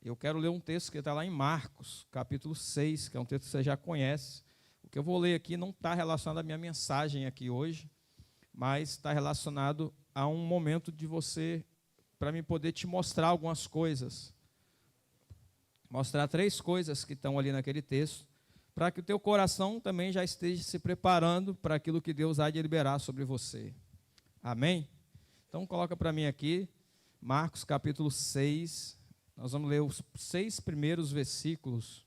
Eu quero ler um texto que está lá em Marcos, capítulo 6, que é um texto que você já conhece. O que eu vou ler aqui não está relacionado à minha mensagem aqui hoje, mas está relacionado a um momento de você, para mim poder te mostrar algumas coisas. Mostrar 3 coisas que estão ali naquele texto, para que o teu coração também já esteja se preparando para aquilo que Deus há de liberar sobre você. Amém? Então coloca para mim aqui, Marcos capítulo 6, nós vamos ler os 6 primeiros versículos.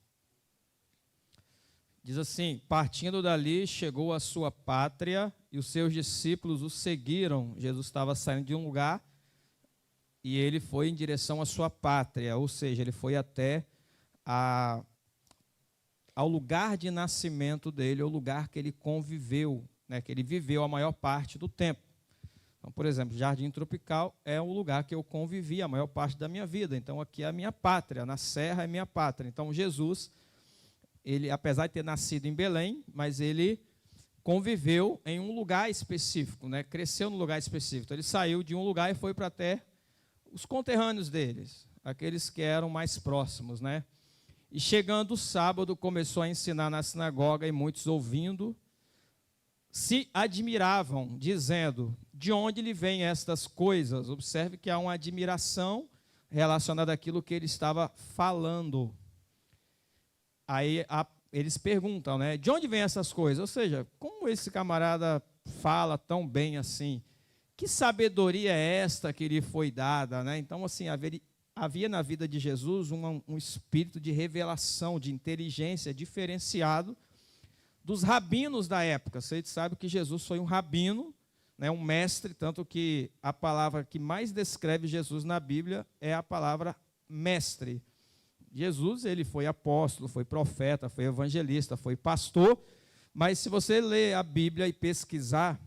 Diz assim: partindo dali, chegou à sua pátria e os seus discípulos o seguiram. Jesus estava saindo de um lugar e ele foi em direção à sua pátria, ou seja, ele foi até ao lugar de nascimento dele, ao lugar que ele conviveu, né, que ele viveu a maior parte do tempo. Então, por exemplo, Jardim Tropical é o lugar que eu convivi a maior parte da minha vida. Então, aqui é a minha pátria, na Serra é minha pátria. Então, Jesus, ele, apesar de ter nascido em Belém, mas ele conviveu em um lugar específico, né? Cresceu num lugar específico. Então, ele saiu de um lugar e foi para até os conterrâneos deles, aqueles que eram mais próximos, né? E chegando o sábado, começou a ensinar na sinagoga, e muitos ouvindo se admiravam, dizendo: de onde lhe vêm estas coisas? Observe que há uma admiração relacionada àquilo que ele estava falando. Aí eles perguntam, né? De onde vêm essas coisas? Ou seja, como esse camarada fala tão bem assim? Que sabedoria é esta que lhe foi dada, né? Então, assim, havia na vida de Jesus um espírito de revelação, de inteligência diferenciado dos rabinos da época. Você sabe que Jesus foi um rabino, né, um mestre, tanto que a palavra que mais descreve Jesus na Bíblia é a palavra mestre. Jesus, ele foi apóstolo, foi profeta, foi evangelista, foi pastor, mas se você ler a Bíblia e pesquisar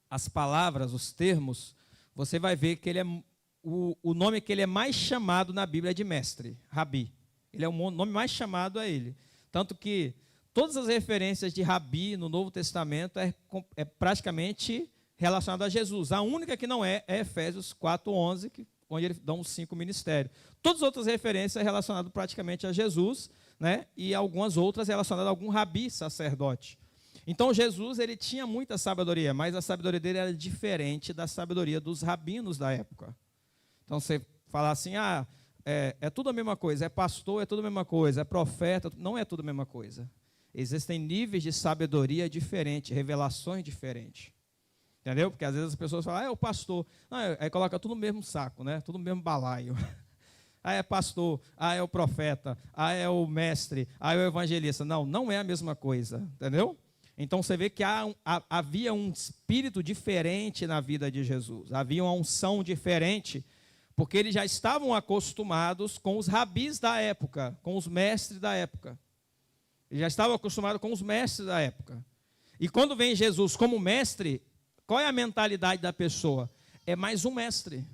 as palavras, os termos, você vai ver que ele é o nome que ele é mais chamado na Bíblia é de mestre, rabi. Ele é o nome mais chamado a ele. Tanto que todas as referências de rabi no Novo Testamento é praticamente relacionado a Jesus. A única que não é Efésios 4:11, onde ele dá os 5 ministérios. Todas as outras referências relacionadas praticamente a Jesus, né? E algumas outras relacionadas a algum rabi, sacerdote. Então Jesus, ele tinha muita sabedoria, mas a sabedoria dele era diferente da sabedoria dos rabinos da época. Então você fala assim, é tudo a mesma coisa, é pastor, é tudo a mesma coisa, é profeta, não é tudo a mesma coisa. Existem níveis de sabedoria diferentes, revelações diferentes. Entendeu? Porque às vezes as pessoas falam, é o pastor. Não, aí coloca tudo no mesmo saco, né? Tudo no mesmo balaio. É pastor, é o profeta, é o mestre, é o evangelista. Não, não é a mesma coisa. Entendeu? Então você vê que havia um espírito diferente na vida de Jesus. Havia uma unção diferente, porque eles já estavam acostumados com os rabis da época, com os mestres da época. Ele já estava acostumado com os mestres da época. E quando vem Jesus como mestre, qual é a mentalidade da pessoa? É mais um mestre.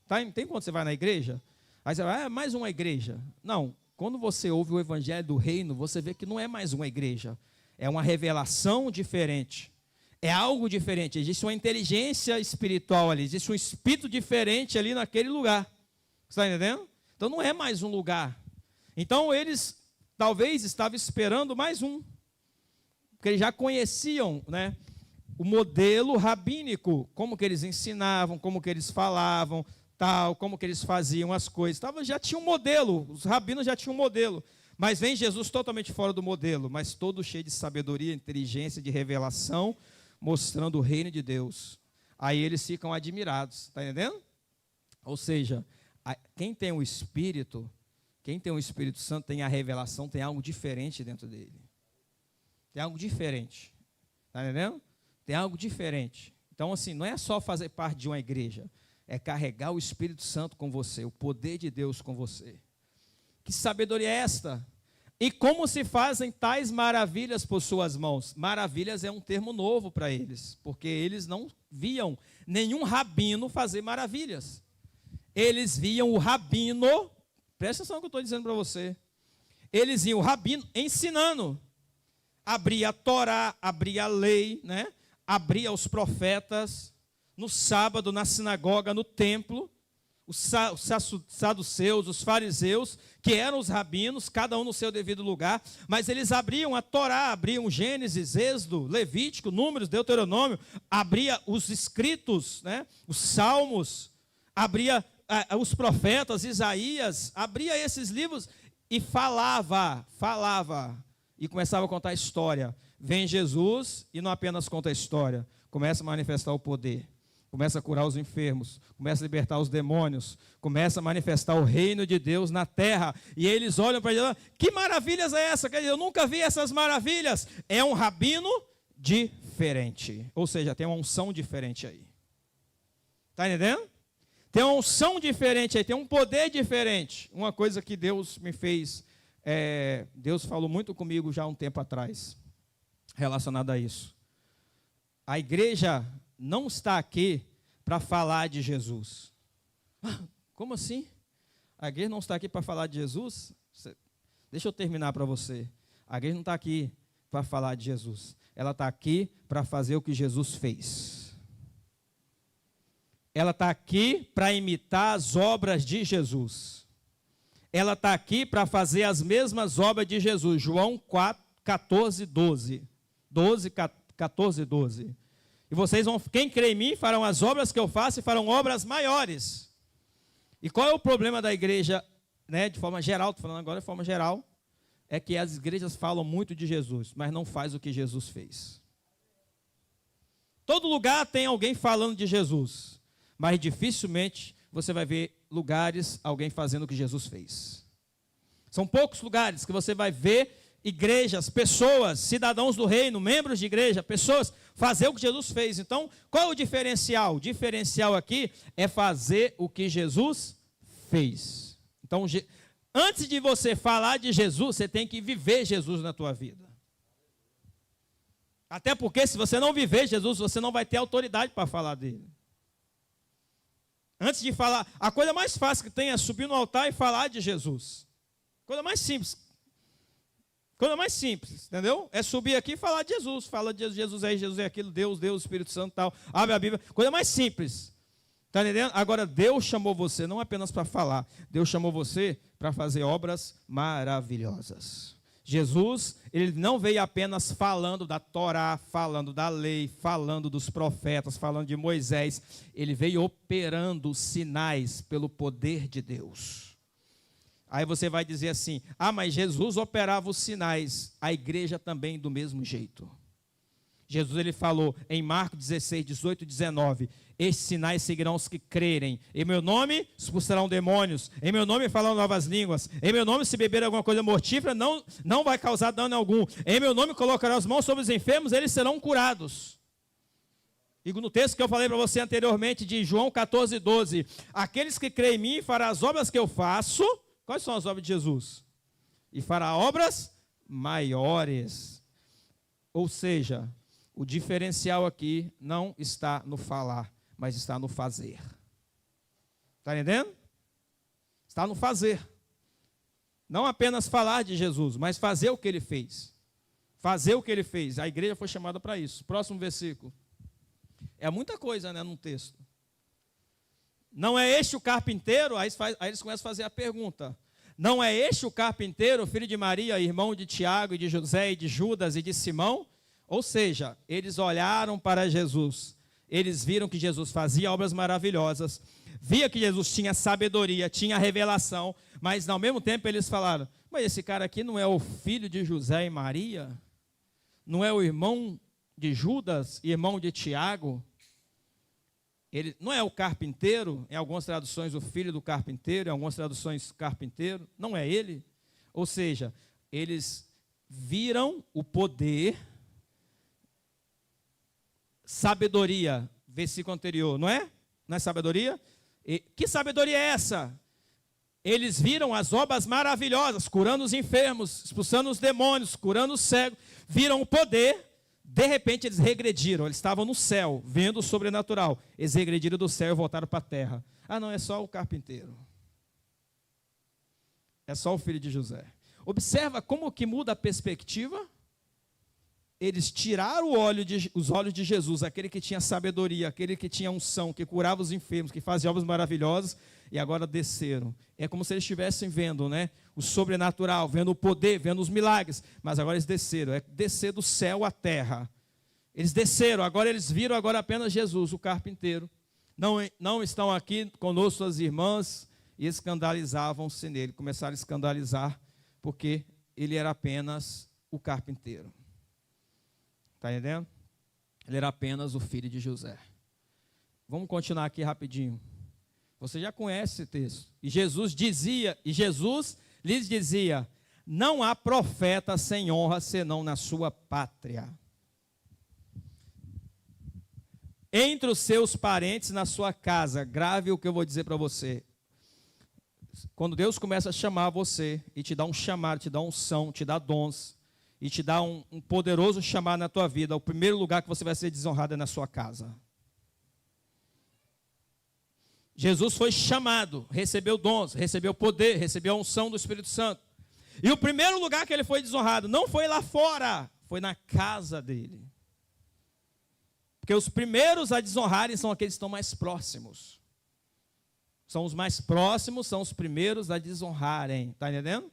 Tá? Tem quando você vai na igreja? Aí você vai, mais uma igreja. Não, quando você ouve o evangelho do reino, você vê que não é mais uma igreja. É uma revelação diferente. É algo diferente. Existe uma inteligência espiritual ali. Existe um espírito diferente ali naquele lugar. Você está entendendo? Então não é mais um lugar. Então eles talvez estavam esperando mais um, porque eles já conheciam, né, o modelo rabínico, como que eles ensinavam, como que eles falavam, tal, como que eles faziam as coisas. Já tinha um modelo, os rabinos já tinham um modelo, mas vem Jesus totalmente fora do modelo, mas todo cheio de sabedoria, inteligência, de revelação, mostrando o reino de Deus. Aí eles ficam admirados, está entendendo? Ou seja, quem tem o Espírito Santo, tem a revelação, tem algo diferente dentro dele. Tem algo diferente. Está entendendo? Tem algo diferente. Então, assim, não é só fazer parte de uma igreja, é carregar o Espírito Santo com você, o poder de Deus com você. Que sabedoria é esta? E como se fazem tais maravilhas por suas mãos? Maravilhas é um termo novo para eles, porque eles não viam nenhum rabino fazer maravilhas. Eles viam o rabino, presta atenção no que eu estou dizendo para você. Eles viam o rabino ensinando. Abria a Torá, abria a lei, né? Abria os profetas, no sábado, na sinagoga, no templo. os saduceus, os fariseus, que eram os rabinos, cada um no seu devido lugar, mas eles abriam a Torá, abriam Gênesis, Êxodo, Levítico, Números, Deuteronômio, abria os escritos, né, os salmos, abria os profetas, Isaías, abria esses livros e falava, e começava a contar a história. Vem Jesus e não apenas conta a história, começa a manifestar o poder. Começa a curar os enfermos, começa a libertar os demônios, começa a manifestar o reino de Deus na terra. E eles olham para ele, que maravilhas é essa? Quer dizer, eu nunca vi essas maravilhas. É um rabino diferente. Ou seja, tem uma unção diferente aí. Está entendendo? Tem uma unção diferente aí, tem um poder diferente. Uma coisa que Deus me fez, Deus falou muito comigo já há um tempo atrás, relacionado a isso. A igreja não está aqui para falar de Jesus. Como assim? A igreja não está aqui para falar de Jesus? Deixa eu terminar para você. A igreja não está aqui para falar de Jesus. Ela está aqui para fazer o que Jesus fez. Ela está aqui para imitar as obras de Jesus. Ela está aqui para fazer as mesmas obras de Jesus. João 14, 12. 14, 12. E vocês vão, quem crê em mim, farão as obras que eu faço e farão obras maiores. E qual é o problema da igreja, né, de forma geral, estou falando agora de forma geral, é que as igrejas falam muito de Jesus, mas não faz o que Jesus fez. Todo lugar tem alguém falando de Jesus, mas dificilmente você vai ver lugares, alguém fazendo o que Jesus fez. São poucos lugares que você vai ver igrejas, pessoas, cidadãos do reino, membros de igreja, pessoas, fazer o que Jesus fez. Então, qual é o diferencial? O diferencial aqui é fazer o que Jesus fez. Então, antes de você falar de Jesus, você tem que viver Jesus na tua vida. Até porque se você não viver Jesus, você não vai ter autoridade para falar dele. Antes de falar, a coisa mais fácil que tem é subir no altar e falar de Jesus. Coisa mais simples. Coisa mais simples, entendeu? É subir aqui e falar de Jesus. Fala de Jesus é aquilo, Deus, Espírito Santo e tal. Abre a Bíblia. Coisa mais simples. Está entendendo? Agora, Deus chamou você não apenas para falar. Deus chamou você para fazer obras maravilhosas. Jesus, ele não veio apenas falando da Torá, falando da lei, falando dos profetas, falando de Moisés. Ele veio operando sinais pelo poder de Deus. Aí você vai dizer assim, mas Jesus operava os sinais, a igreja também do mesmo jeito. Jesus ele falou em Marcos 16, 18 e 19, estes sinais seguirão os que crerem, em meu nome expulsarão demônios, em meu nome falarão novas línguas, em meu nome se beber alguma coisa mortífera não vai causar dano algum, em meu nome colocarão as mãos sobre os enfermos, eles serão curados. E no texto que eu falei para você anteriormente de João 14, 12, aqueles que creem em mim farão as obras que eu faço. Quais são as obras de Jesus? E fará obras maiores. Ou seja, o diferencial aqui não está no falar, mas está no fazer. Está entendendo? Está no fazer. Não apenas falar de Jesus, mas fazer o que ele fez. Fazer o que ele fez. A igreja foi chamada para isso. Próximo versículo. É muita coisa, né, num texto. Não é este o carpinteiro? Aí eles começam a fazer a pergunta. Não é este o carpinteiro, filho de Maria, irmão de Tiago, e de José, e de Judas, e de Simão? Ou seja, eles olharam para Jesus. Eles viram que Jesus fazia obras maravilhosas. Via que Jesus tinha sabedoria, tinha revelação. Mas, ao mesmo tempo, eles falaram, mas esse cara aqui não é o filho de José e Maria? Não é o irmão de Judas, irmão de Tiago? Ele não é o carpinteiro, em algumas traduções o filho do carpinteiro, em algumas traduções carpinteiro, não é ele. Ou seja, eles viram o poder, sabedoria, versículo anterior, não é? Não é sabedoria? Que sabedoria é essa? Eles viram as obras maravilhosas, curando os enfermos, expulsando os demônios, curando os cegos, viram o poder. De repente eles regrediram, eles estavam no céu, vendo o sobrenatural. Eles regrediram do céu e voltaram para a terra. Não, é só o carpinteiro. É só o filho de José. Observa como que muda a perspectiva. Eles tiraram os olhos de Jesus, aquele que tinha sabedoria, aquele que tinha unção, que curava os enfermos, que fazia obras maravilhosas, e agora desceram. É como se eles estivessem vendo, né, o sobrenatural, vendo o poder, vendo os milagres, mas agora eles desceram, é descer do céu à terra. Eles desceram, agora eles viram agora apenas Jesus, o carpinteiro. Não estão aqui conosco as irmãs, e escandalizavam-se nele, começaram a escandalizar, porque ele era apenas o carpinteiro. Está entendendo? Ele era apenas o filho de José. Vamos continuar aqui rapidinho. Você já conhece esse texto. E Jesus lhes dizia: não há profeta sem honra senão na sua pátria, entre os seus parentes, na sua casa. Grave o que eu vou dizer para você. Quando Deus começa a chamar você e te dá um chamado, te dá unção, te dá dons e te dá um poderoso chamado na tua vida, o primeiro lugar que você vai ser desonrado é na sua casa. Jesus foi chamado, recebeu dons, recebeu poder, recebeu a unção do Espírito Santo. E o primeiro lugar que ele foi desonrado não foi lá fora, foi na casa dele. Porque os primeiros a desonrarem são aqueles que estão mais próximos. São os mais próximos, são os primeiros a desonrarem. Está entendendo?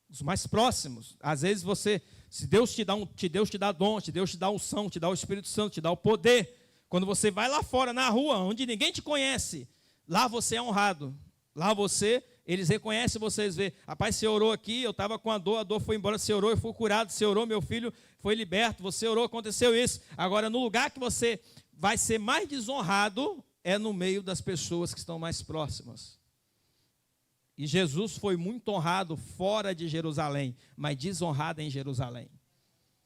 Os mais próximos. Às vezes se Deus te dá dom, se Deus te dá unção, te dá o Espírito Santo, te dá o poder. Quando você vai lá fora, na rua, onde ninguém te conhece, lá você é honrado. Lá eles reconhecem vocês, vê. Rapaz, você orou aqui, eu estava com a dor foi embora, você orou, eu fui curado, você orou, meu filho foi liberto, você orou, aconteceu isso. Agora, no lugar que você vai ser mais desonrado, é no meio das pessoas que estão mais próximas. E Jesus foi muito honrado fora de Jerusalém, mas desonrado em Jerusalém.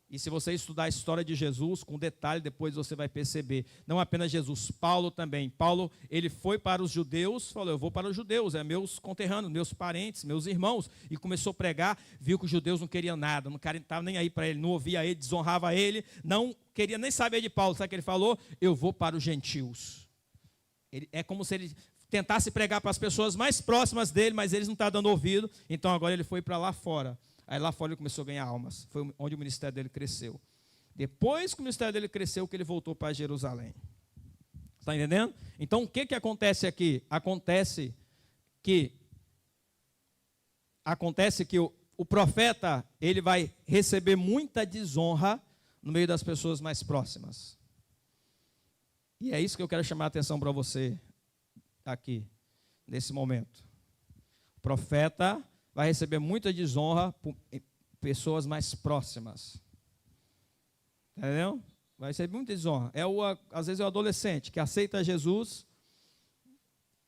E se você estudar a história de Jesus, com detalhe, depois você vai perceber. Não apenas Jesus, Paulo também. Paulo, ele foi para os judeus, falou: eu vou para os judeus, é meus conterrâneos, meus parentes, meus irmãos. E começou a pregar, viu que os judeus não queriam nada, não estavam nem aí para ele, não ouvia ele, desonrava ele, não queria nem saber de Paulo. Sabe o que ele falou? Eu vou para os gentios. É como se ele tentasse pregar para as pessoas mais próximas dele, mas eles não estavam dando ouvido. Então agora ele foi para lá fora. Aí lá fora ele começou a ganhar almas. Foi onde o ministério dele cresceu. Depois que o ministério dele cresceu, que ele voltou para Jerusalém. Está entendendo? Então o que acontece aqui? Acontece que o profeta, ele vai receber muita desonra no meio das pessoas mais próximas. E é isso que eu quero chamar a atenção para você aqui, nesse momento. O profeta vai receber muita desonra por pessoas mais próximas. Entendeu? Vai receber muita desonra. Às vezes é o adolescente que aceita Jesus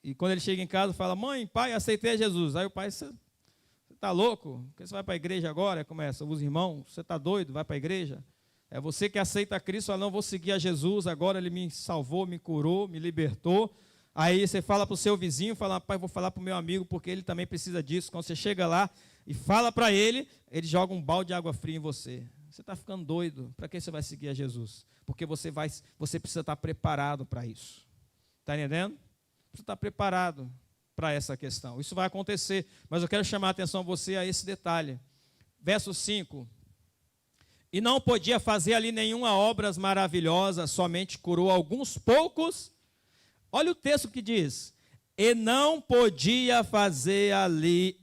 e quando ele chega em casa fala: mãe, pai, aceitei Jesus. Aí o pai: você está louco? Por que você vai para a igreja agora? Começa os irmãos: você está doido? Vai para a igreja? É você que aceita Cristo, fala: não, vou seguir a Jesus, agora ele me salvou, me curou, me libertou. Aí você fala para o seu vizinho, fala: pai, vou falar para o meu amigo, porque ele também precisa disso. Quando você chega lá e fala para ele, ele joga um balde de água fria em você. Você está ficando doido. Para que você vai seguir a Jesus? Porque você precisa estar preparado para isso. Está entendendo? Precisa estar preparado para essa questão. Isso vai acontecer, mas eu quero chamar a atenção a você a esse detalhe. Verso 5. E não podia fazer ali nenhuma obra maravilhosa, somente curou alguns poucos. Olha o texto que diz: e não podia fazer ali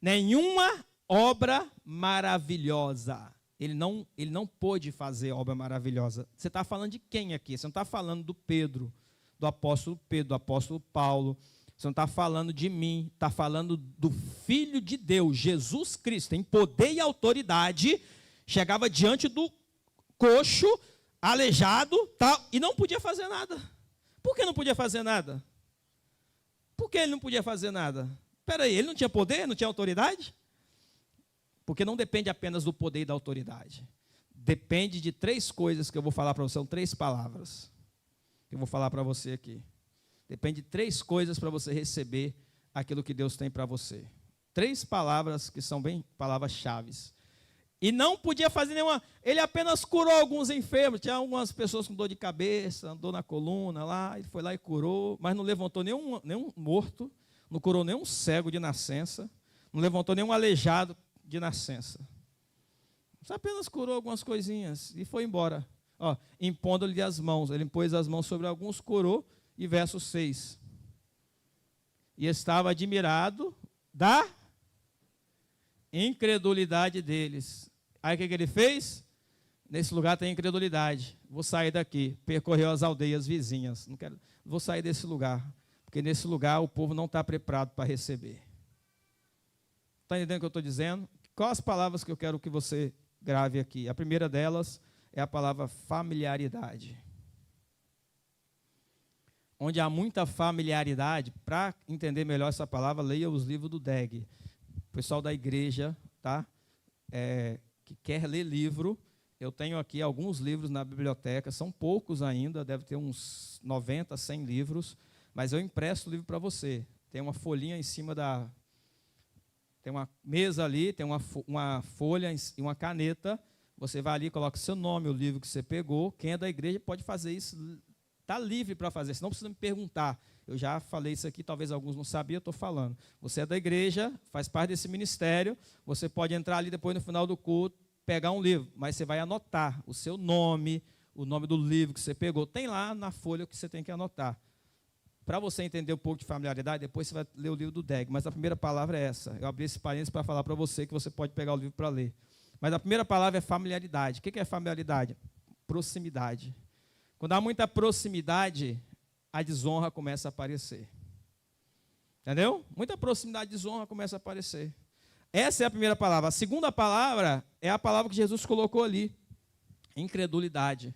nenhuma obra maravilhosa. Ele não pôde fazer obra maravilhosa. Você está falando de quem aqui? Você não está falando do Pedro, do apóstolo Pedro, do apóstolo Paulo. Você não está falando de mim, está falando do Filho de Deus, Jesus Cristo, em poder e autoridade, chegava diante do coxo, aleijado, tal, e não podia fazer nada. Por que não podia fazer nada? Por que ele não podia fazer nada? Espera aí, ele não tinha poder, não tinha autoridade? Porque não depende apenas do poder e da autoridade. Depende de 3 coisas que eu vou falar para você, são 3 palavras que eu vou falar para você aqui. Depende de 3 coisas para você receber aquilo que Deus tem para você. 3 palavras que são bem palavras-chave. E não podia fazer nenhuma. Ele apenas curou alguns enfermos. Tinha algumas pessoas com dor de cabeça, dor na coluna lá. Ele foi lá e curou, mas não levantou nenhum morto, não curou nenhum cego de nascença, não levantou nenhum aleijado de nascença. Só apenas curou algumas coisinhas e foi embora. Impondo-lhe as mãos. Ele impôs as mãos sobre alguns, curou. E verso 6. e estava admirado da incredulidade deles. Aí o que ele fez? Nesse lugar tem incredulidade. Vou sair daqui. Percorreu as aldeias vizinhas. Vou sair desse lugar. Porque nesse lugar o povo não está preparado para receber. Está entendendo o que eu estou dizendo? Quais as palavras que eu quero que você grave aqui? A primeira delas é a palavra familiaridade. Onde há muita familiaridade, para entender melhor essa palavra, leia os livros do Deg. O pessoal da igreja, tá? Que quer ler livro, eu tenho aqui alguns livros na biblioteca, são poucos ainda, deve ter uns 90, 100 livros, mas eu empresto o livro para você. Tem uma folhinha em cima da... Tem uma mesa ali, tem uma folha e uma caneta, você vai ali, coloca o seu nome, o livro que você pegou, quem é da igreja pode fazer isso, está livre para fazer, você não precisa me perguntar. Eu já falei isso aqui, talvez alguns não sabiam, eu estou falando. Você é da igreja, faz parte desse ministério, você pode entrar ali depois no final do culto, pegar um livro, mas você vai anotar o seu nome, o nome do livro que você pegou. Tem lá na folha o que você tem que anotar. Para você entender um pouco de familiaridade, depois você vai ler o livro do Deg. Mas a primeira palavra é essa. Eu abri esse parênteses para falar para você que você pode pegar o livro para ler. Mas a primeira palavra é familiaridade. O que é familiaridade? Proximidade. Quando há muita proximidade, a desonra começa a aparecer. Entendeu? Muita proximidade, desonra começa a aparecer. Essa é a primeira palavra. A segunda palavra é a palavra que Jesus colocou ali. Incredulidade.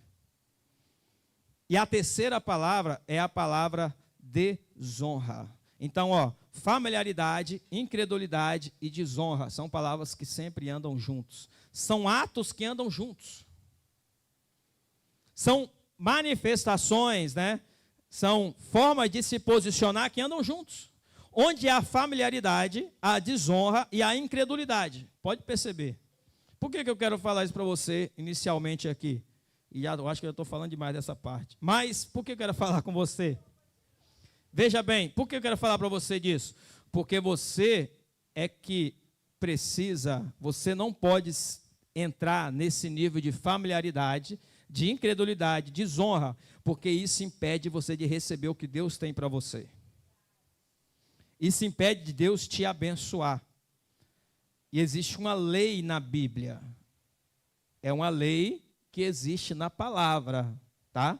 E a terceira palavra é a palavra desonra. Então, familiaridade, incredulidade e desonra são palavras que sempre andam juntos. São atos que andam juntos. São manifestações, né? São formas de se posicionar que andam juntos. Onde há familiaridade, a desonra e a incredulidade. Pode perceber. Por que eu quero falar isso para você inicialmente aqui? E eu acho que eu estou falando demais dessa parte. Mas por que eu quero falar com você? Veja bem, por que eu quero falar para você disso? Porque você é que precisa, você não pode entrar nesse nível de familiaridade, de incredulidade, de desonra, porque isso impede você de receber o que Deus tem para você. Isso impede de Deus te abençoar. E existe uma lei na Bíblia. É uma lei que existe na palavra, tá?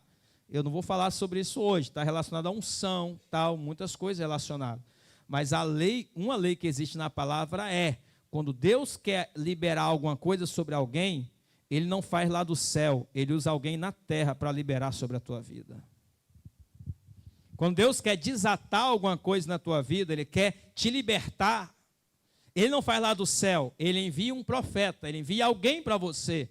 Eu não vou falar sobre isso hoje, está relacionado à unção, tal, muitas coisas relacionadas. Mas a lei, uma lei que existe na palavra é, quando Deus quer liberar alguma coisa sobre alguém, Ele não faz lá do céu, Ele usa alguém na terra para liberar sobre a tua vida. Quando Deus quer desatar alguma coisa na tua vida, Ele quer te libertar, Ele não faz lá do céu, Ele envia um profeta, Ele envia alguém para você,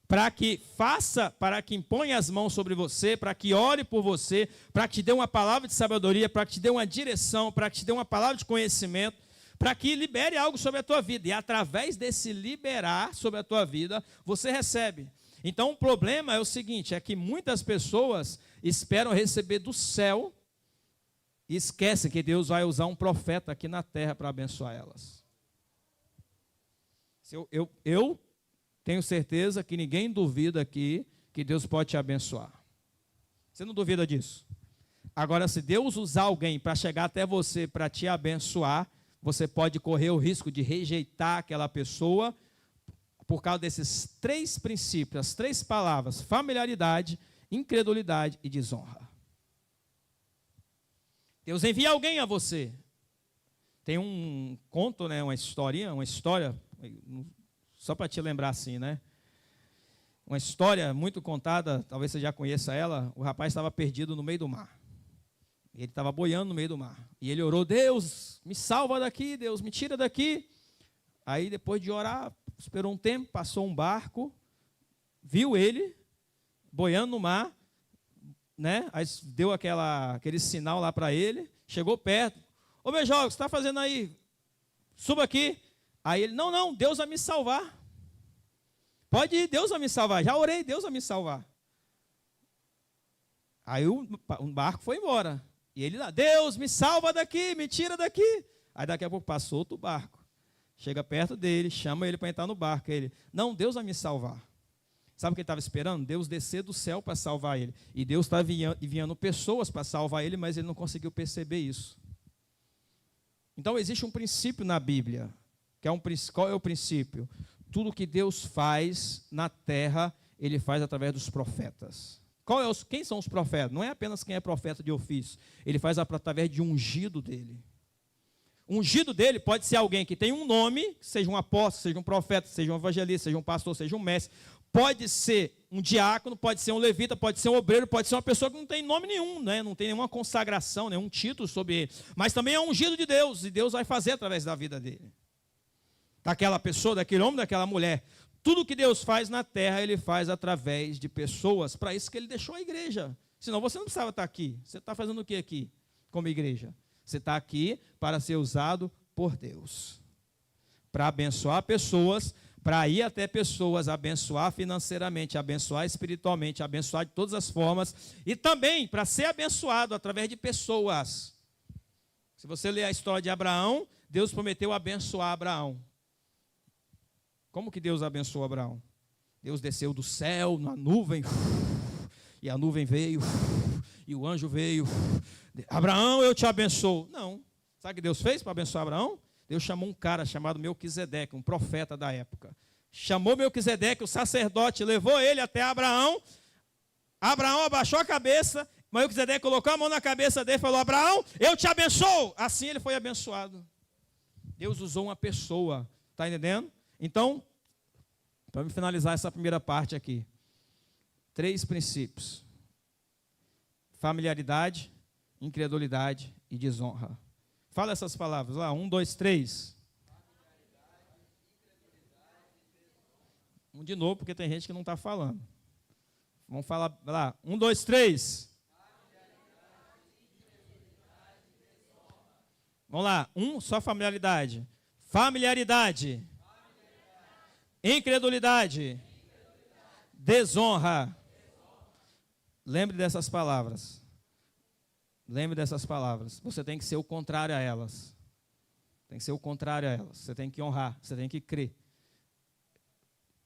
para que faça, para que imponha as mãos sobre você, para que ore por você, para que te dê uma palavra de sabedoria, para que te dê uma direção, para que te dê uma palavra de conhecimento, para que libere algo sobre a tua vida. E através desse liberar sobre a tua vida, você recebe. Então o problema é o seguinte, é que muitas pessoas esperam receber do céu e esquecem que Deus vai usar um profeta aqui na terra para abençoar elas. Eu tenho certeza que ninguém duvida aqui que Deus pode te abençoar. Você não duvida disso? Agora, se Deus usar alguém para chegar até você para te abençoar, você pode correr o risco de rejeitar aquela pessoa por causa desses três princípios, as três palavras: familiaridade, incredulidade e desonra. Deus envia alguém a você. Tem um conto, né, uma história, só para te lembrar assim, né? Uma história muito contada, talvez você já conheça ela. O rapaz estava perdido no meio do mar. Ele estava boiando no meio do mar. E ele orou: Deus, me salva daqui, Deus, me tira daqui. Aí, depois de orar, esperou um tempo, passou um barco, viu ele boiando no mar, né? Aí deu aquele sinal lá para ele, chegou perto. Ô meu jovem, o que você está fazendo aí? Suba aqui. Aí ele: não, Deus vai me salvar. Pode ir, Deus vai me salvar. Já orei, Deus vai me salvar. Aí o barco foi embora. E ele lá: Deus, me salva daqui, me tira daqui. Aí daqui a pouco passou outro barco. Chega perto dele, chama ele para entrar no barco. Aí ele: não, Deus vai me salvar. Sabe o que ele estava esperando? Deus descer do céu para salvar ele. E Deus estava enviando pessoas para salvar ele, mas ele não conseguiu perceber isso. Então, existe um princípio na Bíblia, qual é o princípio? Tudo que Deus faz na terra, Ele faz através dos profetas. Quem são os profetas? Não é apenas quem é profeta de ofício. Ele faz através de ungido dele. O ungido dele pode ser alguém que tem um nome, seja um apóstolo, seja um profeta, seja um evangelista, seja um pastor, seja um mestre. Pode ser um diácono, pode ser um levita, pode ser um obreiro, pode ser uma pessoa que não tem nome nenhum, né? Não tem nenhuma consagração, nenhum título sobre ele. Mas também é um ungido de Deus, e Deus vai fazer através da vida dele. Daquela pessoa, daquele homem, daquela mulher. Tudo que Deus faz na terra, Ele faz através de pessoas. Para isso que Ele deixou a igreja. Senão você não precisava estar aqui. Você está fazendo o que aqui, como igreja? Você está aqui para ser usado por Deus. Para abençoar pessoas, para ir até pessoas, abençoar financeiramente, abençoar espiritualmente, abençoar de todas as formas. E também para ser abençoado através de pessoas. Se você ler a história de Abraão, Deus prometeu abençoar Abraão. Como que Deus abençoou Abraão? Deus desceu do céu na nuvem, e a nuvem veio, e o anjo veio. Abraão, eu te abençoo. Não. Sabe o que Deus fez para abençoar Abraão? Deus chamou um cara chamado Melquisedeque, um profeta da época. Chamou Melquisedeque, o sacerdote, levou ele até Abraão. Abraão abaixou a cabeça, Melquisedeque colocou a mão na cabeça dele e falou: Abraão, eu te abençoo. Assim ele foi abençoado. Deus usou uma pessoa, está entendendo? Então, para me finalizar essa primeira parte aqui, 3 princípios: familiaridade, incredulidade e desonra. Fala essas palavras lá, 1, 2, 3. De novo, porque tem gente que não está falando. Vamos falar lá, 1, 2, 3. Vamos lá, só familiaridade. Familiaridade. Incredulidade. Desonra. Lembre dessas palavras. Lembre dessas palavras. Você tem que ser o contrário a elas. Tem que ser o contrário a elas. Você tem que honrar, você tem que crer.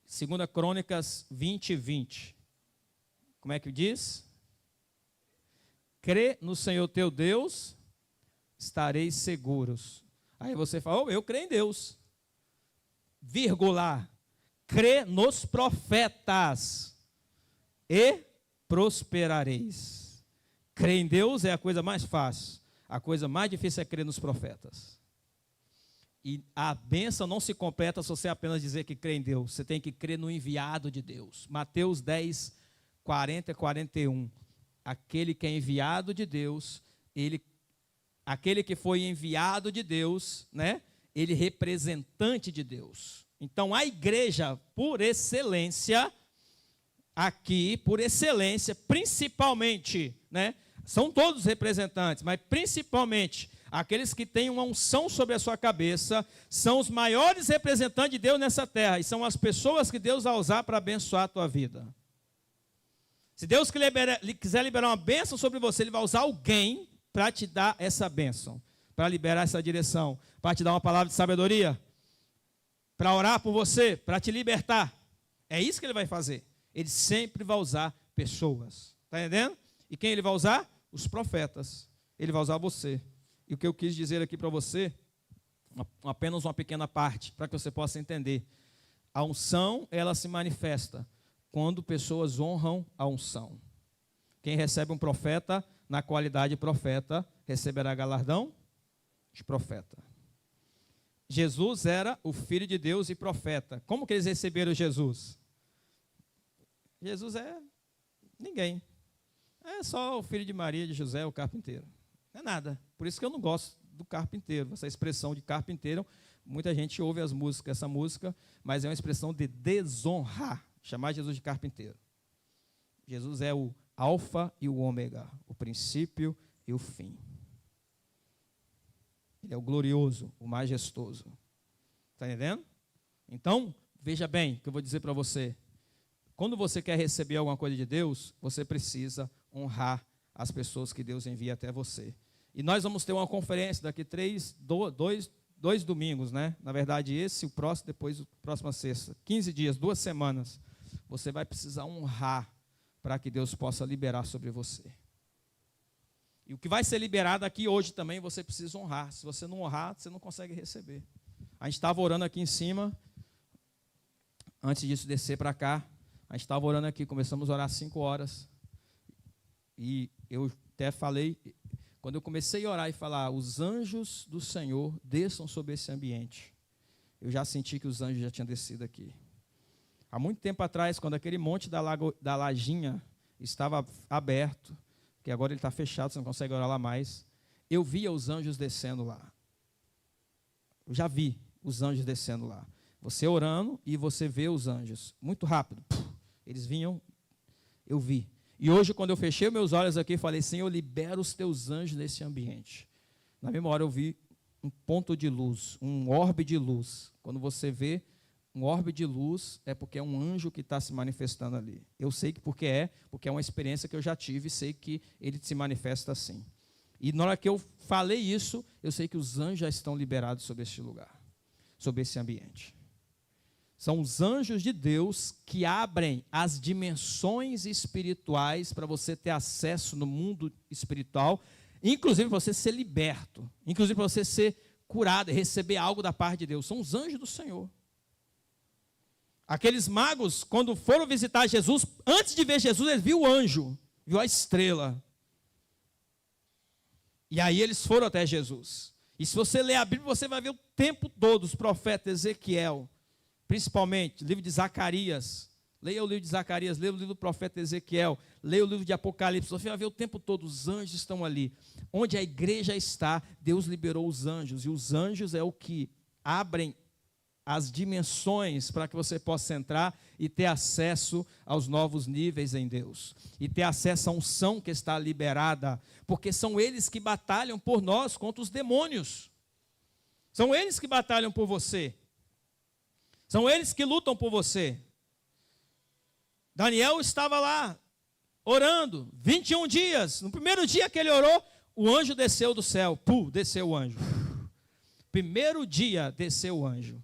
2 Crônicas 20, 20. Como é que diz? Crê no Senhor teu Deus, estareis seguros. Aí você fala: eu creio em Deus. Vírgula. Crê nos profetas e prosperareis. Crer em Deus é a coisa mais fácil. A coisa mais difícil é crer nos profetas. E a bênção não se completa se você apenas dizer que crê em Deus. Você tem que crer no enviado de Deus. Mateus 10, 40 e 41. Aquele que é enviado de Deus, aquele que foi enviado de Deus, né? Ele representante de Deus. Então, a igreja, por excelência, aqui, por excelência, principalmente, né? São todos representantes, mas principalmente aqueles que têm uma unção sobre a sua cabeça, são os maiores representantes de Deus nessa terra, e são as pessoas que Deus vai usar para abençoar a tua vida. Se Deus quiser liberar uma bênção sobre você, Ele vai usar alguém para te dar essa bênção, para liberar essa direção, para te dar uma palavra de sabedoria, para orar por você, para te libertar. É isso que Ele vai fazer. Ele sempre vai usar pessoas. Está entendendo? E quem Ele vai usar? Os profetas. Ele vai usar você. E o que eu quis dizer aqui para você, apenas uma pequena parte, para que você possa entender. A unção, ela se manifesta quando pessoas honram a unção. Quem recebe um profeta, na qualidade de profeta, receberá galardão de profeta. Jesus era o Filho de Deus e profeta. Como que eles receberam Jesus? Jesus é ninguém. É só o filho de Maria, de José, o carpinteiro. Não é nada. Por isso que eu não gosto do carpinteiro. Essa expressão de carpinteiro, muita gente ouve essa música, mas é uma expressão de desonrar. Chamar Jesus de carpinteiro. Jesus é o alfa e o ômega, o princípio e o fim. Ele é o glorioso, o majestoso. Está entendendo? Então, veja bem o que eu vou dizer para você. Quando você quer receber alguma coisa de Deus, você precisa honrar as pessoas que Deus envia até você. E nós vamos ter uma conferência daqui dois domingos, né? Na verdade, esse, o próximo, depois a próxima sexta. 15 dias, 2 semanas. Você vai precisar honrar para que Deus possa liberar sobre você. E o que vai ser liberado aqui hoje também, você precisa honrar. Se você não honrar, você não consegue receber. A gente estava orando aqui em cima, antes disso descer para cá, a gente estava orando aqui, começamos a orar 5 horas. E eu até falei, quando eu comecei a orar e falar, os anjos do Senhor desçam sobre esse ambiente, eu já senti que os anjos já tinham descido aqui. Há muito tempo atrás, quando aquele monte da Lajinha estava aberto, que agora ele está fechado, você não consegue orar lá mais, eu via os anjos descendo lá. Eu já vi os anjos descendo lá. Você orando e você vê os anjos. Muito rápido. Eles vinham, eu vi. E hoje, quando eu fechei meus olhos aqui, falei, Senhor, libera os teus anjos nesse ambiente. Na mesma hora eu vi um ponto de luz, um orbe de luz. Quando você vê um orbe de luz, é porque é um anjo que está se manifestando ali. Eu sei que porque é uma experiência que eu já tive e sei que ele se manifesta assim. E na hora que eu falei isso, eu sei que os anjos já estão liberados sobre este lugar, sobre esse ambiente. São os anjos de Deus que abrem as dimensões espirituais para você ter acesso no mundo espiritual, inclusive para você ser liberto, inclusive para você ser curado e receber algo da parte de Deus. São os anjos do Senhor. Aqueles magos, quando foram visitar Jesus, antes de ver Jesus, eles viram o anjo, viu a estrela. E aí eles foram até Jesus. E se você ler a Bíblia, você vai ver o tempo todo os profetas, Ezequiel, principalmente, livro de Zacarias. Leia o livro de Zacarias, leia o livro do profeta Ezequiel, leia o livro de Apocalipse. Você vai ver o tempo todo, os anjos estão ali. Onde a igreja está, Deus liberou os anjos. E os anjos é o que abrem as dimensões para que você possa entrar e ter acesso aos novos níveis em Deus. E ter acesso à unção que está liberada. Porque são eles que batalham por nós contra os demônios. São eles que batalham por você. São eles que lutam por você. Daniel estava lá, orando, 21 dias. No primeiro dia que ele orou, o anjo desceu do céu. Desceu o anjo. Primeiro dia, desceu o anjo.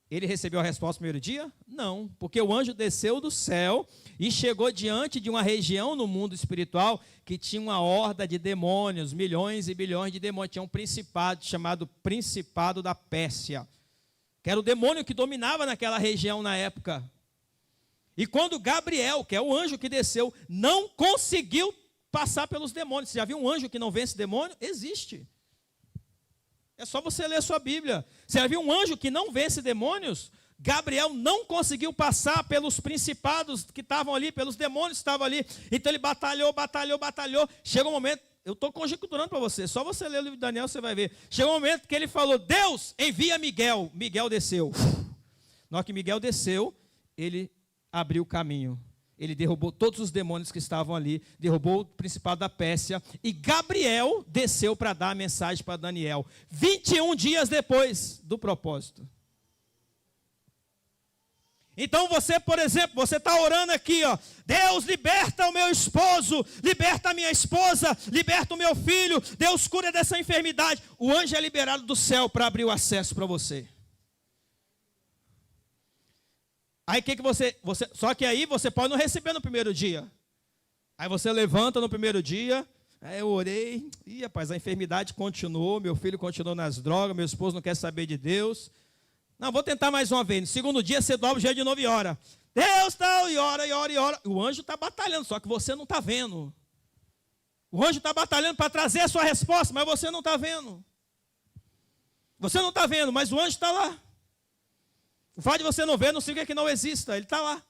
Ele recebeu a resposta no primeiro dia? Não, porque o anjo desceu do céu e chegou diante de uma região no mundo espiritual que tinha uma horda de demônios, milhões e bilhões de demônios. Tinha um principado chamado Principado da Pérsia, que era o demônio que dominava naquela região na época. E quando Gabriel, que é o anjo que desceu, não conseguiu passar pelos demônios. Você já viu um anjo que não vence demônio? Existe. É só você ler a sua Bíblia. Você já viu um anjo que não vence demônios? Gabriel não conseguiu passar pelos principados que estavam ali, pelos demônios que estavam ali. Então ele batalhou. Chega um momento, eu estou conjecturando para você, só você ler o livro de Daniel, você vai ver. Chega um momento que ele falou, Deus, envia Miguel. Miguel desceu. Na hora que Miguel desceu, ele abriu o caminho. Ele derrubou todos os demônios que estavam ali, derrubou o principado da Pérsia, e Gabriel desceu para dar a mensagem para Daniel, 21 dias depois do propósito. Então você, por exemplo, você está orando aqui, ó, Deus liberta o meu esposo, liberta a minha esposa, liberta o meu filho, Deus cura dessa enfermidade. O anjo é liberado do céu para abrir o acesso para você. Aí que você, só que aí você pode não receber no primeiro dia. Aí você levanta no primeiro dia, aí eu orei, e rapaz, a enfermidade continuou, meu filho continuou nas drogas, meu esposo não quer saber de Deus. Não, vou tentar mais uma vez. No segundo dia você dobra o jeito de novo e ora. Deus tal, e ora. O anjo está batalhando, só que você não está vendo. O anjo está batalhando para trazer a sua resposta, mas você não está vendo. Você não está vendo, mas o anjo está lá. O fato de você não ver não significa que não exista, ele está lá.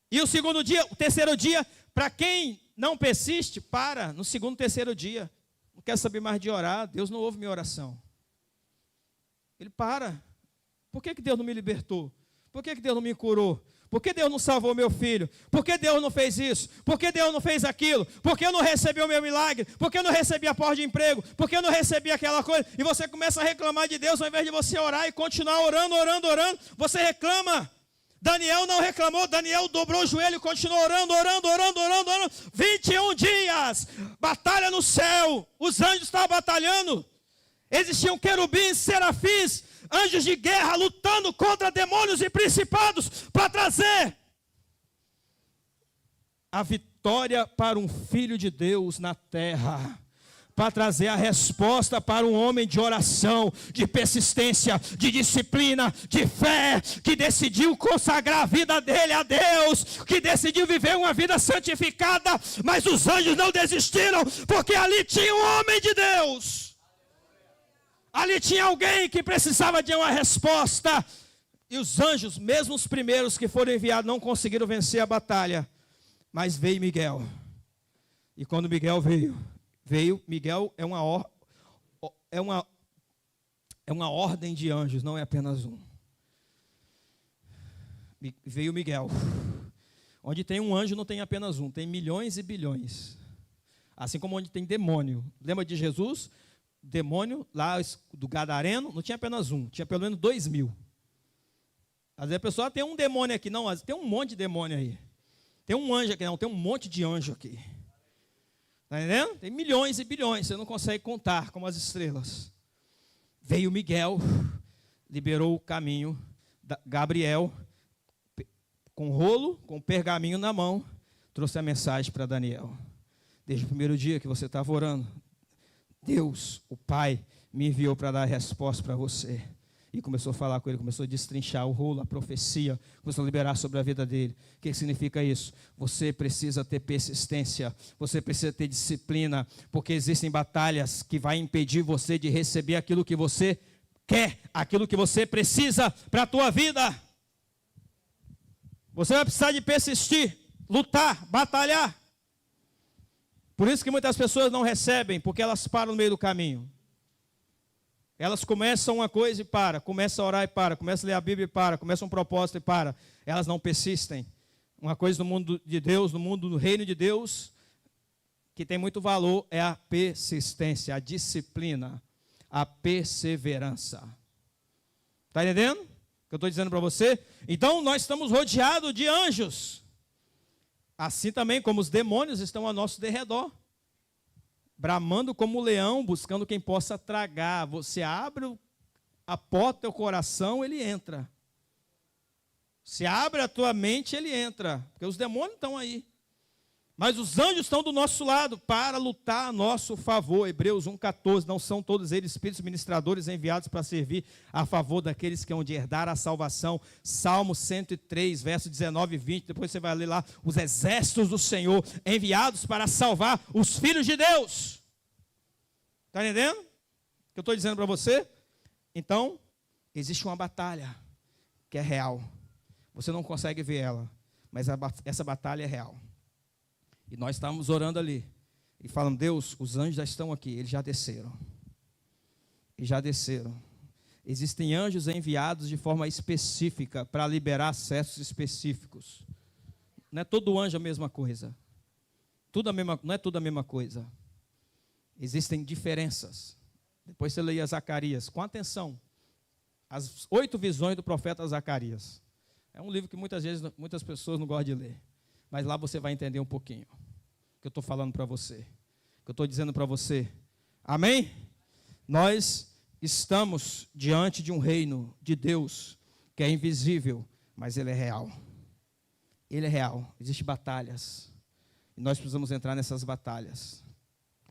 E o segundo dia, o terceiro dia, para quem não persiste, para no segundo, terceiro dia. Não quer saber mais de orar, Deus não ouve minha oração. Ele para. Por que Deus não me libertou? Por que Deus não me curou? Por que Deus não salvou meu filho? Por que Deus não fez isso? Por que Deus não fez aquilo? Por que eu não recebi o meu milagre? Por que eu não recebi a porta de emprego? Por que eu não recebi aquela coisa? E você começa a reclamar de Deus, ao invés de você orar e continuar orando, você reclama. Daniel não reclamou, Daniel dobrou o joelho e continuou orando. 21 dias, batalha no céu, os anjos estavam batalhando. Existiam querubins, serafins, anjos de guerra lutando contra demônios e principados para trazer a vitória vitória para um filho de Deus na terra, para trazer a resposta para um homem de oração, de persistência, de disciplina, de fé, que decidiu consagrar a vida dele a Deus, que decidiu viver uma vida santificada, mas os anjos não desistiram, porque ali tinha um homem de Deus, ali tinha alguém que precisava de uma resposta, e os anjos, mesmo os primeiros que foram enviados, não conseguiram vencer a batalha, mas veio Miguel, e quando Miguel veio, Miguel é uma ordem de anjos, não é apenas um. Veio Miguel. Onde tem um anjo não tem apenas um, tem milhões e bilhões. Assim como onde tem demônio. Lembra de Jesus? Demônio lá do Gadareno, não tinha apenas um, tinha pelo menos 2.000. Às vezes a pessoa tem um demônio aqui, não, tem um monte de demônio aí. Tem um anjo aqui, não, tem um monte de anjo aqui. Está entendendo? Tem milhões e bilhões, você não consegue contar como as estrelas. Veio Miguel, liberou o caminho, Gabriel, com rolo, com pergaminho na mão, trouxe a mensagem para Daniel. Desde o primeiro dia que você estava orando, Deus, o Pai, me enviou para dar a resposta para você. E começou a falar com ele, começou a destrinchar o rolo, a profecia, começou a liberar sobre a vida dele. O que significa isso? Você precisa ter persistência, você precisa ter disciplina, porque existem batalhas que vão impedir você de receber aquilo que você quer, aquilo que você precisa para a tua vida. Você vai precisar de persistir, lutar, batalhar. Por isso que muitas pessoas não recebem, porque elas param no meio do caminho. Elas começam uma coisa e param, começam a orar e param, começam a ler a Bíblia e param, começam um propósito e param. Elas não persistem. Uma coisa no mundo de Deus, no mundo do reino de Deus, que tem muito valor, é a persistência, a disciplina, a perseverança. Está entendendo o que eu estou dizendo para você? Então, nós estamos rodeados de anjos. Assim também como os demônios estão ao nosso derredor. Bramando como leão, buscando quem possa tragar. Você abre a porta do teu coração, ele entra. Se abre a tua mente, ele entra. Porque os demônios estão aí. Mas os anjos estão do nosso lado para lutar a nosso favor. Hebreus 1,14. Não são todos eles espíritos ministradores enviados para servir a favor daqueles que hão de herdar a salvação. Salmo 103, verso 19 e 20. Depois você vai ler lá. Os exércitos do Senhor enviados para salvar os filhos de Deus. Está entendendo o que eu estou dizendo para você? Então, existe uma batalha que é real. Você não consegue ver ela, mas essa batalha é real. E nós estávamos orando ali e falando, Deus, os anjos já estão aqui, eles já desceram. E já desceram. Existem anjos enviados de forma específica para liberar acessos específicos. Não é todo anjo a mesma coisa. Não é tudo a mesma coisa. Existem diferenças. Depois você leia Zacarias, com atenção. As 8 visões do profeta Zacarias. É um livro que muitas pessoas não gostam de ler. Mas lá você vai entender um pouquinho o que eu estou falando para você, o que eu estou dizendo para você. Amém? Nós estamos diante de um reino de Deus que é invisível, mas ele é real. Ele é real. Existem batalhas. E nós precisamos entrar nessas batalhas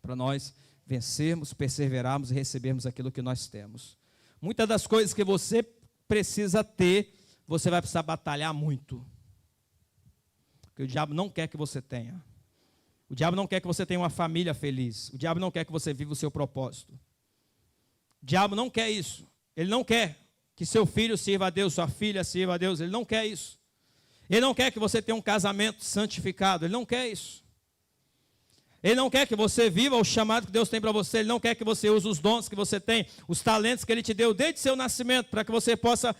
para nós vencermos, perseverarmos e recebermos aquilo que nós temos. Muitas das coisas que você precisa ter, você vai precisar batalhar muito. Porque o diabo não quer que você tenha. O diabo não quer que você tenha uma família feliz. O diabo não quer que você viva o seu propósito. O diabo não quer isso. Ele não quer que seu filho sirva a Deus, sua filha sirva a Deus. Ele não quer isso. Ele não quer que você tenha um casamento santificado. Ele não quer isso. Ele não quer que você viva o chamado que Deus tem para você. Ele não quer que você use os dons que você tem, os talentos que Ele te deu desde seu nascimento, para que você possa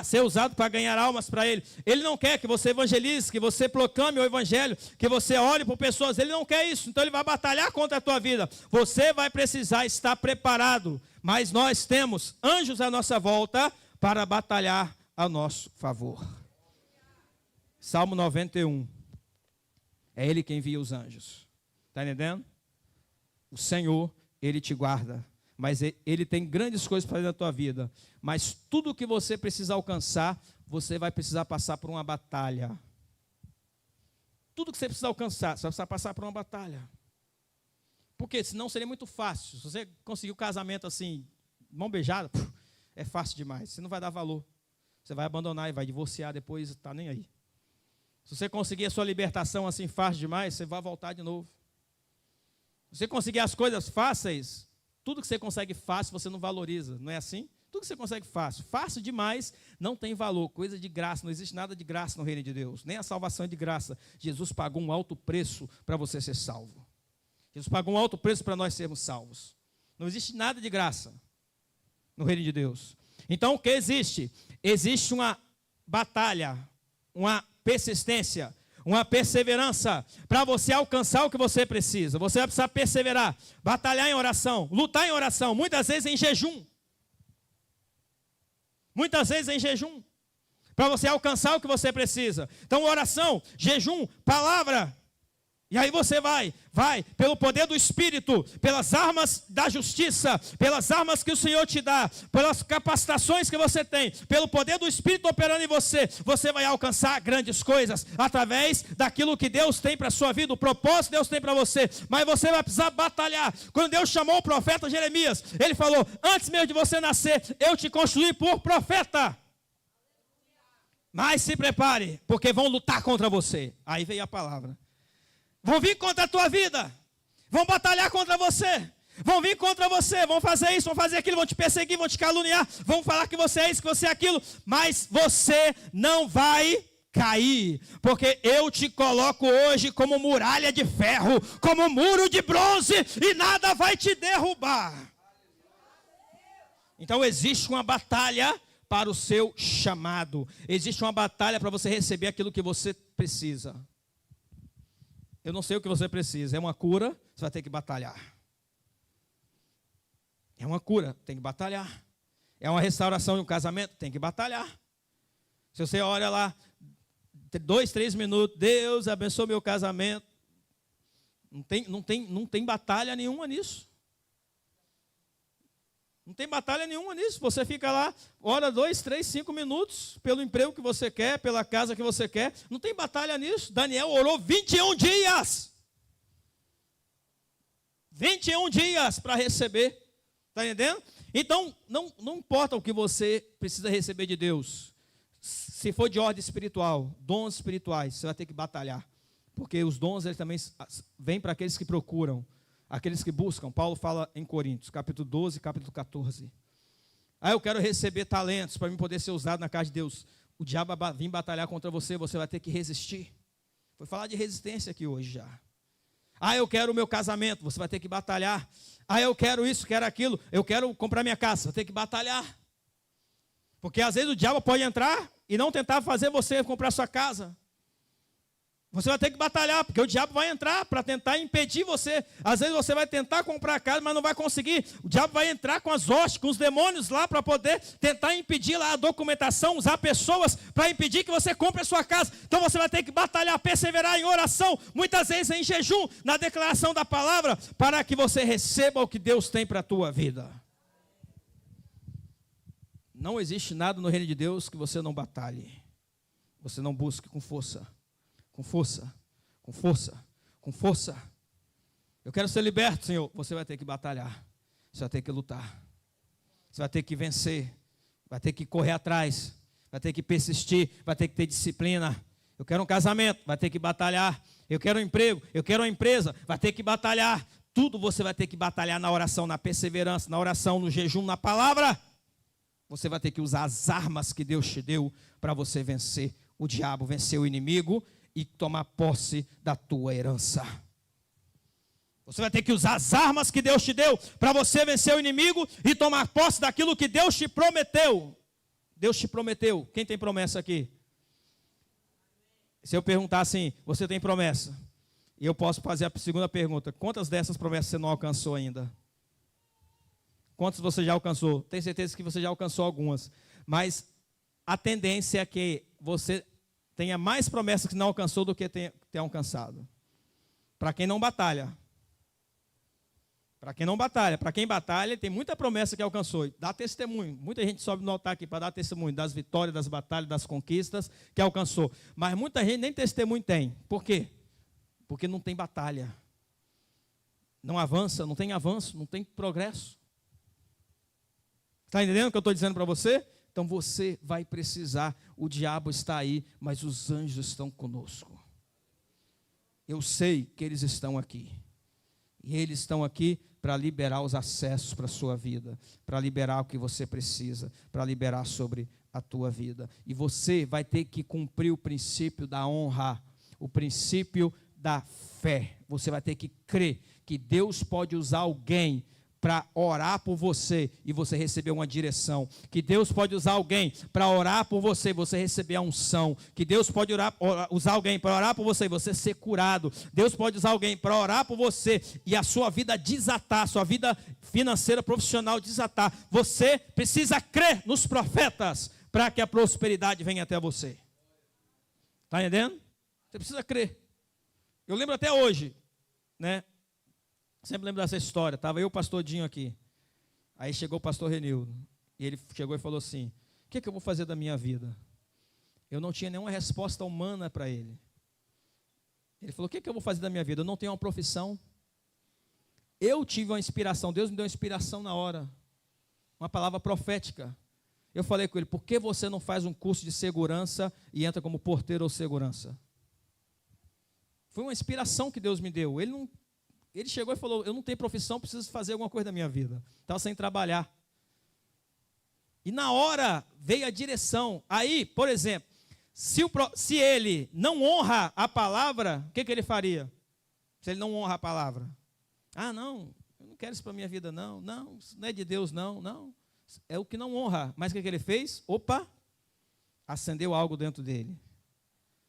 ser usado para ganhar almas para Ele. Ele não quer que você evangelize, que você proclame o Evangelho, que você ore por pessoas. Ele não quer isso, então Ele vai batalhar contra a tua vida. Você vai precisar estar preparado, mas nós temos anjos à nossa volta para batalhar a nosso favor. Salmo 91. É Ele quem envia os anjos. Está entendendo? O Senhor, Ele te guarda. Mas Ele tem grandes coisas para fazer na tua vida. Mas tudo que você precisa alcançar, você vai precisar passar por uma batalha. tudo que você precisa alcançar, você vai precisar passar por uma batalha. Porque senão seria muito fácil. Se você conseguir o casamento assim, mão beijada, é fácil demais. Você não vai dar valor. Você vai abandonar e vai divorciar depois, está nem aí. Se você conseguir a sua libertação assim fácil demais, você vai voltar de novo. Se você conseguir as coisas fáceis, tudo que você consegue fácil, você não valoriza. Não é assim? Tudo que você consegue fácil. Fácil demais não tem valor. Coisa de graça, não existe nada de graça no reino de Deus. Nem a salvação é de graça. Jesus pagou um alto preço para você ser salvo. Jesus pagou um alto preço para nós sermos salvos. Não existe nada de graça no reino de Deus. Então, o que existe? Existe uma batalha, uma persistência, uma perseverança para você alcançar o que você precisa. Você vai precisar perseverar, batalhar em oração, lutar em oração, muitas vezes em jejum. Muitas vezes em jejum, para você alcançar o que você precisa. Então, oração, jejum, palavra. E aí você vai pelo poder do Espírito, pelas armas da justiça, pelas armas que o Senhor te dá, pelas capacitações que você tem, pelo poder do Espírito operando em você, você vai alcançar grandes coisas, através daquilo que Deus tem para a sua vida, o propósito que Deus tem para você, mas você vai precisar batalhar. Quando Deus chamou o profeta Jeremias, ele falou, antes mesmo de você nascer, eu te construí por profeta. Mas se prepare, porque vão lutar contra você. Aí veio a palavra. Vão vir contra a tua vida, vão batalhar contra você, vão vir contra você, vão fazer isso, vão fazer aquilo, vão te perseguir, vão te caluniar, vão falar que você é isso, que você é aquilo, mas você não vai cair, porque eu te coloco hoje como muralha de ferro, como muro de bronze, e nada vai te derrubar. Então existe uma batalha para o seu chamado, existe uma batalha para você receber aquilo que você precisa. Eu não sei o que você precisa. É uma cura, você vai ter que batalhar. É uma cura, tem que batalhar. É uma restauração de um casamento, tem que batalhar. Se você olha lá, 2, 3 minutos, Deus abençoe meu casamento. Não tem batalha nenhuma nisso. Não tem batalha nenhuma nisso. Você fica lá, ora 2, 3, 5 minutos, pelo emprego que você quer, pela casa que você quer. Não tem batalha nisso. Daniel orou 21 dias. 21 dias para receber. Está entendendo? Então, não importa o que você precisa receber de Deus. Se for de ordem espiritual, dons espirituais, você vai ter que batalhar. Porque os dons, eles também vêm para aqueles que procuram. Aqueles que buscam, Paulo fala em Coríntios, capítulo 12, capítulo 14. Eu quero receber talentos para mim poder ser usado na casa de Deus. O diabo vai vir batalhar contra você, você vai ter que resistir. Foi falar de resistência aqui hoje já. Eu quero o meu casamento, você vai ter que batalhar. Eu quero isso, quero aquilo, eu quero comprar minha casa, vai ter que batalhar. Porque às vezes o diabo pode entrar e não tentar fazer você comprar sua casa. Você vai ter que batalhar, porque o diabo vai entrar para tentar impedir você. Às vezes você vai tentar comprar a casa, mas não vai conseguir. O diabo vai entrar com as hostes, com os demônios lá, para poder tentar impedir lá a documentação, usar pessoas para impedir que você compre a sua casa. Então você vai ter que batalhar, perseverar em oração, muitas vezes em jejum, na declaração da palavra, para que você receba o que Deus tem para a tua vida. Não existe nada no reino de Deus que você não batalhe. Você não busque com força. Com força, com força, com força. Eu quero ser liberto, Senhor. Você vai ter que batalhar. Você vai ter que lutar. Você vai ter que vencer. Vai ter que correr atrás. Vai ter que persistir. Vai ter que ter disciplina. Eu quero um casamento. Vai ter que batalhar. Eu quero um emprego. Eu quero uma empresa. Vai ter que batalhar. Tudo você vai ter que batalhar na oração, na perseverança, na oração, no jejum, na palavra. Você vai ter que usar as armas que Deus te deu para você vencer o diabo, vencer o inimigo e tomar posse da tua herança. Você vai ter que usar as armas que Deus te deu para você vencer o inimigo e tomar posse daquilo que Deus te prometeu. Deus te prometeu. Quem tem promessa aqui? Se eu perguntar assim, você tem promessa? E eu posso fazer a segunda pergunta. Quantas dessas promessas você não alcançou ainda? Quantas você já alcançou? Tenho certeza que você já alcançou algumas. Mas a tendência é que você tenha mais promessas que não alcançou do que tem alcançado. Para quem não batalha. Para quem não batalha. Para quem batalha, tem muita promessa que alcançou. Dá testemunho. Muita gente sobe no altar aqui para dar testemunho das vitórias, das batalhas, das conquistas que alcançou. Mas muita gente nem testemunho tem. Por quê? Porque não tem batalha. Não avança, não tem avanço, não tem progresso. Está entendendo o que eu estou dizendo para você? Então você vai precisar, o diabo está aí, mas os anjos estão conosco. Eu sei que eles estão aqui. E eles estão aqui para liberar os acessos para a sua vida, para liberar o que você precisa, para liberar sobre a tua vida. E você vai ter que cumprir o princípio da honra, o princípio da fé. Você vai ter que crer que Deus pode usar alguém para orar por você e você receber uma direção, que Deus pode usar alguém para orar por você e você receber a unção, que Deus pode usar alguém para orar por você e você ser curado, Deus pode usar alguém para orar por você e a sua vida desatar, sua vida financeira, profissional desatar. Você precisa crer nos profetas para que a prosperidade venha até você. Está entendendo? Você precisa crer. Eu lembro até hoje, né? Sempre lembro dessa história. Estava eu e o pastor Dinho aqui. Aí chegou o pastor Renildo. E ele chegou e falou assim: o que eu vou fazer da minha vida? Eu não tinha nenhuma resposta humana para ele. Ele falou: o que eu vou fazer da minha vida? Eu não tenho uma profissão. Eu tive uma inspiração. Deus me deu uma inspiração na hora. Uma palavra profética. Eu falei com ele: por que você não faz um curso de segurança e entra como porteiro ou segurança? Foi uma inspiração que Deus me deu. Ele chegou e falou: eu não tenho profissão, preciso fazer alguma coisa da minha vida. Estava sem trabalhar. E na hora veio a direção. Aí, por exemplo, se ele não honra a palavra, o que ele faria? Se ele não honra a palavra. Ah, não, eu não quero isso para a minha vida, não. Não, isso não é de Deus, não. É o que não honra. Mas o que ele fez? Opa, acendeu algo dentro dele.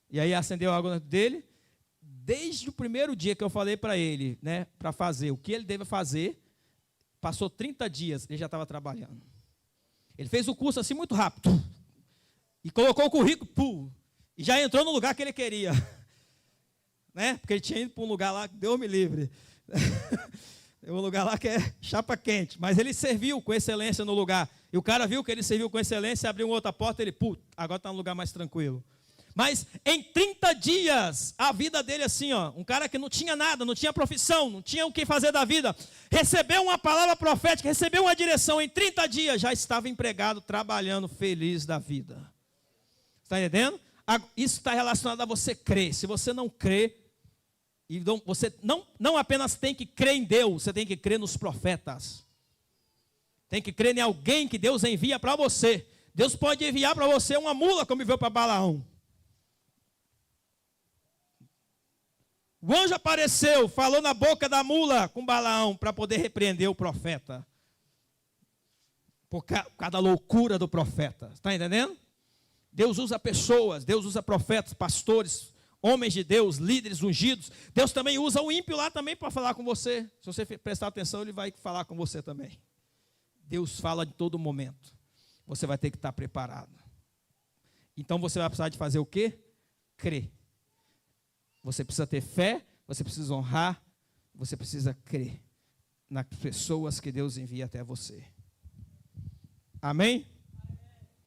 E aí acendeu algo dentro dele. Desde o primeiro dia que eu falei para ele, né, para fazer o que ele deve fazer, passou 30 dias, ele já estava trabalhando. Ele fez o curso assim muito rápido, e colocou o currículo, e já entrou no lugar que ele queria, né, porque ele tinha ido para um lugar lá, Deus me livre, um lugar lá que é chapa quente, mas ele serviu com excelência no lugar, e o cara viu que ele serviu com excelência, abriu uma outra porta, ele, agora está num lugar mais tranquilo. Mas em 30 dias, a vida dele assim, ó, um cara que não tinha nada, não tinha profissão, não tinha o que fazer da vida, recebeu uma palavra profética, recebeu uma direção, em 30 dias já estava empregado, trabalhando, feliz da vida. Está entendendo? Isso está relacionado a você crer. Se você não crê, você não apenas tem que crer em Deus, você tem que crer nos profetas. Tem que crer em alguém que Deus envia para você. Deus pode enviar para você uma mula, como enviou para Balaão. O anjo apareceu, falou na boca da mula com Balaão para poder repreender o profeta. Por causa da loucura do profeta. Está entendendo? Deus usa pessoas, Deus usa profetas, pastores, homens de Deus, líderes ungidos. Deus também usa o ímpio lá também para falar com você. Se você prestar atenção, ele vai falar com você também. Deus fala de todo momento. Você vai ter que estar preparado. Então você vai precisar de fazer o quê? Crer. Você precisa ter fé, você precisa honrar, você precisa crer nas pessoas que Deus envia até você. Amém?